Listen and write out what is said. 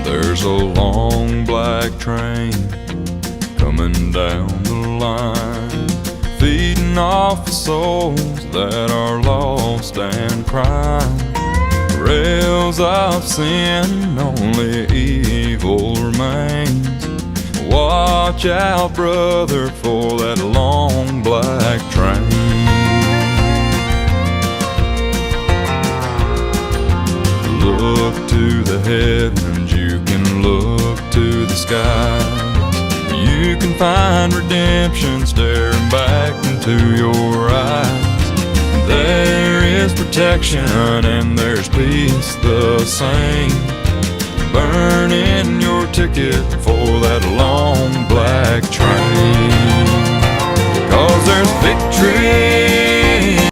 There's a long black train coming down the line, feeding off the souls that are lost and crying. Rails of sin, only evil remains. Watch out, brother, for that long black train. Look to the heavens, you can look to the sky. You can find redemption staring back into your eyes. There is protection and there's peace the same. Burning your ticket for that long black train. 'Cause there's victory